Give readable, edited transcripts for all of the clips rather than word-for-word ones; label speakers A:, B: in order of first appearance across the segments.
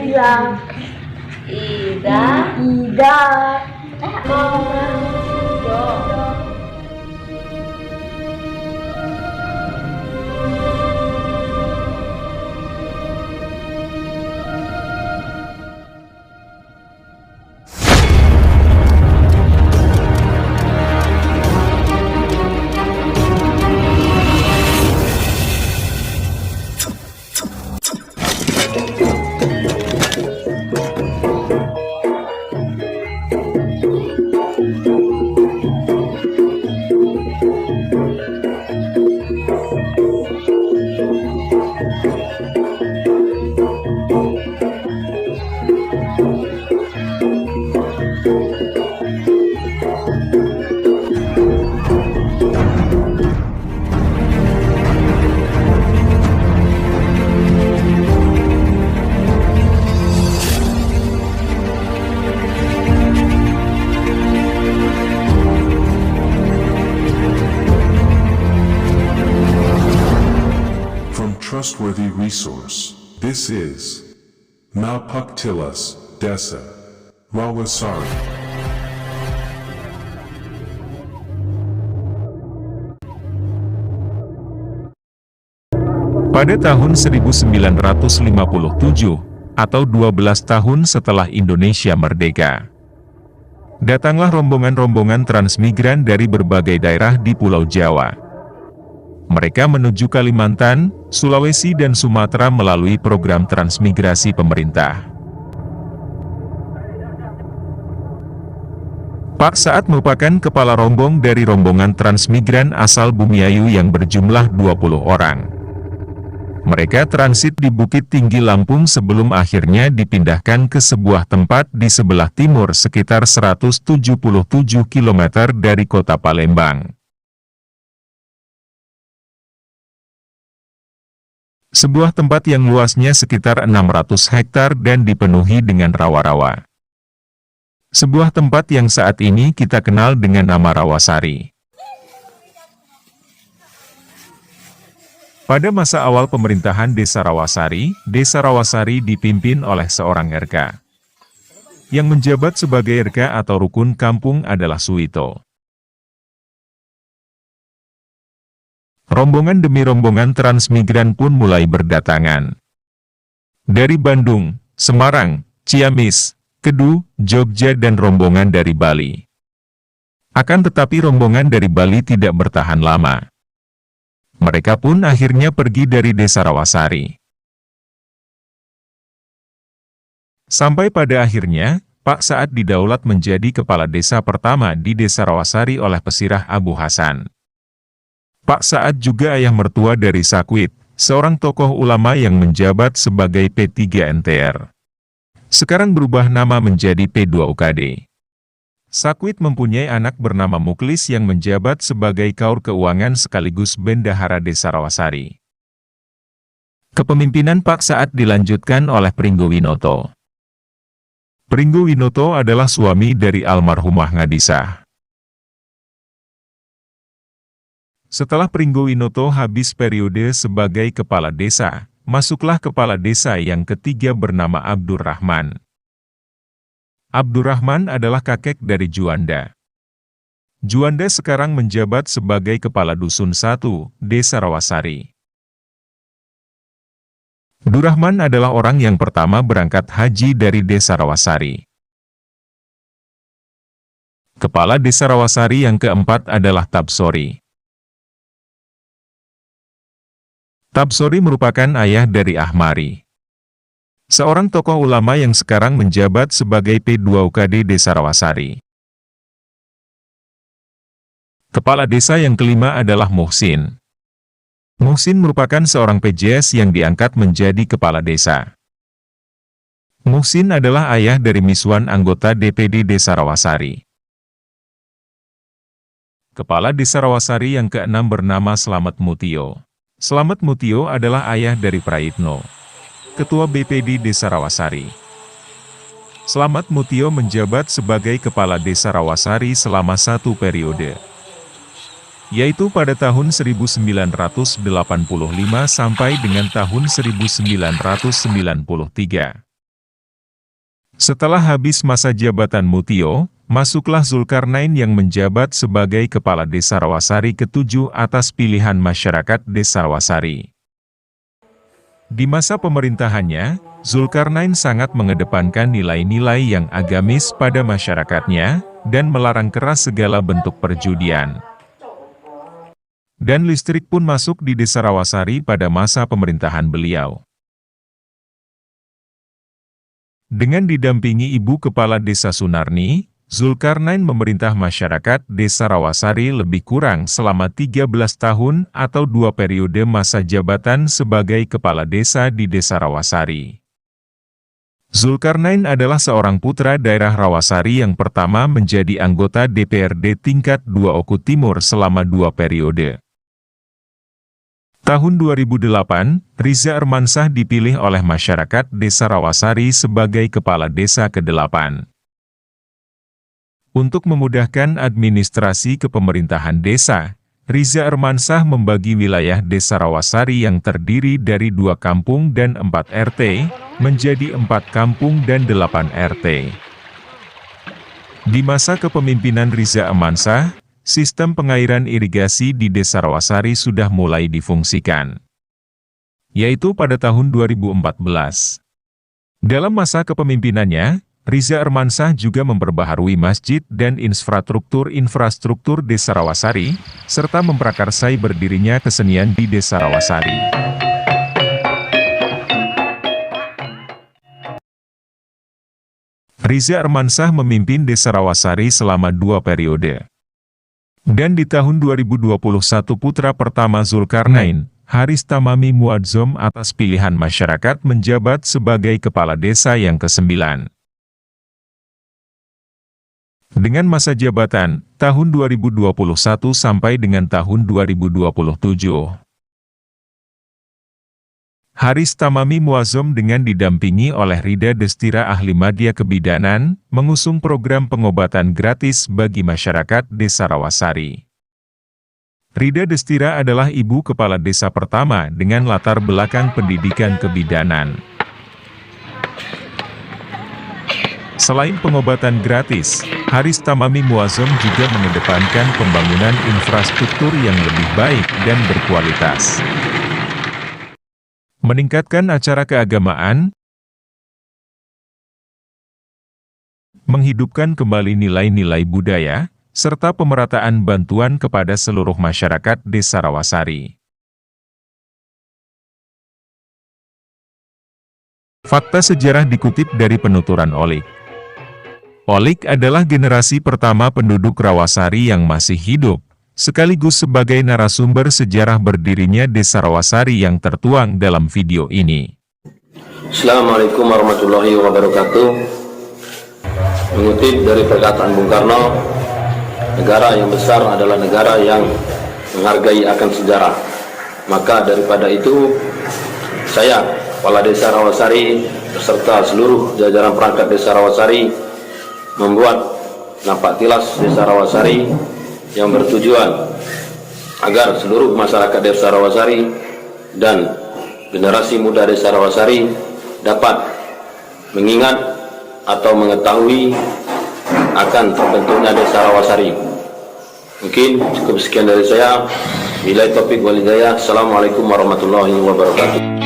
A: Bilang Ida
B: Trustworthy resource. This is Malpuctillus Desa Rawasari.
C: Pada tahun 1957, atau 12 tahun setelah Indonesia merdeka, datanglah rombongan-rombongan transmigran dari berbagai daerah di Pulau Jawa. Mereka menuju Kalimantan, Sulawesi dan Sumatera melalui program transmigrasi pemerintah. Pak Saat merupakan kepala rombong dari rombongan transmigran asal Bumiayu yang berjumlah 20 orang. Mereka transit di Bukit Tinggi Lampung sebelum akhirnya dipindahkan ke sebuah tempat di sebelah timur sekitar 177 km dari kota Palembang. Sebuah tempat yang luasnya sekitar 600 hektar dan dipenuhi dengan rawa-rawa. Sebuah tempat yang saat ini kita kenal dengan nama Rawasari. Pada masa awal pemerintahan Desa Rawasari dipimpin oleh seorang RK. Yang menjabat sebagai RK atau Rukun Kampung adalah Suwito. Rombongan demi rombongan transmigran pun mulai berdatangan. Dari Bandung, Semarang, Ciamis, Kedu, Jogja dan rombongan dari Bali. Akan tetapi rombongan dari Bali tidak bertahan lama. Mereka pun akhirnya pergi dari Desa Rawasari. Sampai pada akhirnya, Pak Saat didaulat menjadi kepala desa pertama di Desa Rawasari oleh Pesirah Abu Hasan. Pak Saat juga ayah mertua dari Sakwit, seorang tokoh ulama yang menjabat sebagai P3 NTR. Sekarang berubah nama menjadi P2 UKD. Sakwit mempunyai anak bernama Muklis yang menjabat sebagai Kaur Keuangan sekaligus Bendahara Desa Rawasari. Kepemimpinan Pak Saat dilanjutkan oleh Pringgo Winoto. Pringgo Winoto adalah suami dari almarhumah Ngadisah. Setelah Pringgo Winoto habis periode sebagai kepala desa, masuklah kepala desa yang ketiga bernama Abdurrahman. Abdurrahman adalah kakek dari Juanda. Juanda sekarang menjabat sebagai kepala Dusun 1, Desa Rawasari. Abdurrahman adalah orang yang pertama berangkat haji dari Desa Rawasari. Kepala Desa Rawasari yang keempat adalah Tabsori. Tabsori merupakan ayah dari Ahmari, seorang tokoh ulama yang sekarang menjabat sebagai P2 UKD Desa Rawasari. Kepala desa yang kelima adalah Muhsin. Muhsin merupakan seorang PJS yang diangkat menjadi kepala desa. Muhsin adalah ayah dari Miswan anggota DPD Desa Rawasari. Kepala Desa Rawasari yang keenam bernama Slamet Mutio. Slamet Mutio adalah ayah dari Prayitno, Ketua BPD Desa Rawasari. Slamet Mutio menjabat sebagai Kepala Desa Rawasari selama 1 periode. yaitu pada tahun 1985 sampai dengan tahun 1993. Setelah habis masa jabatan Mutio, masuklah Zulkarnain yang menjabat sebagai Kepala Desa Rawasari ke-7 atas pilihan masyarakat Desa Rawasari. Di masa pemerintahannya, Zulkarnain sangat mengedepankan nilai-nilai yang agamis pada masyarakatnya, dan melarang keras segala bentuk perjudian. Dan listrik pun masuk di Desa Rawasari pada masa pemerintahan beliau. Dengan didampingi Ibu Kepala Desa Sunarni, Zulkarnain memerintah masyarakat Desa Rawasari lebih kurang selama 13 tahun atau 2 periode masa jabatan sebagai Kepala Desa di Desa Rawasari. Zulkarnain adalah seorang putra daerah Rawasari yang pertama menjadi anggota DPRD tingkat 2 Oku Timur selama 2 periode. Tahun 2008, Riza Armansah dipilih oleh masyarakat Desa Rawasari sebagai Kepala Desa ke-8. Untuk memudahkan administrasi kepemerintahan desa, Riza Armansah membagi wilayah Desa Rawasari yang terdiri dari 2 kampung dan 4 RT, menjadi 4 kampung dan 8 RT. Di masa kepemimpinan Riza Armansah, sistem pengairan irigasi di Desa Rawasari sudah mulai difungsikan, yaitu pada tahun 2014. Dalam masa kepemimpinannya, Riza Armansah juga memperbaharui masjid dan infrastruktur Desa Rawasari, serta memprakarsai berdirinya kesenian di Desa Rawasari. Riza Armansah memimpin Desa Rawasari selama 2 periode. Dan di tahun 2021 putra pertama Zulkarnain, Haris Tamami Muadzom atas pilihan masyarakat menjabat sebagai Kepala Desa yang ke-9. Dengan masa jabatan, tahun 2021 sampai dengan tahun 2027. Haris Tamami Muazzom dengan didampingi oleh Rida Destira ahli madya kebidanan, mengusung program pengobatan gratis bagi masyarakat Desa Rawasari. Rida Destira adalah ibu kepala desa pertama dengan latar belakang pendidikan kebidanan. Selain pengobatan gratis, Haris Tamami Muazzom juga mengedepankan pembangunan infrastruktur yang lebih baik dan berkualitas. Meningkatkan acara keagamaan, menghidupkan kembali nilai-nilai budaya, serta pemerataan bantuan kepada seluruh masyarakat Desa Rawasari. Fakta sejarah dikutip dari penuturan Olik. Olik adalah generasi pertama penduduk Rawasari yang masih hidup, sekaligus sebagai narasumber sejarah berdirinya Desa Rawasari yang tertuang dalam video ini.
A: Assalamualaikum warahmatullahi wabarakatuh. Mengutip dari perkataan Bung Karno, negara yang besar adalah negara yang menghargai akan sejarah. Maka daripada itu, saya, Kepala Desa Rawasari, beserta seluruh jajaran perangkat Desa Rawasari, membuat nampak tilas Desa Rawasari yang bertujuan agar seluruh masyarakat Desa Rawasari dan generasi muda Desa Rawasari dapat mengingat atau mengetahui akan terbentuknya Desa Rawasari. Mungkin cukup sekian dari saya. Billahi taufiq wal hidayah. Assalamualaikum warahmatullahi wabarakatuh.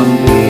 D: kami.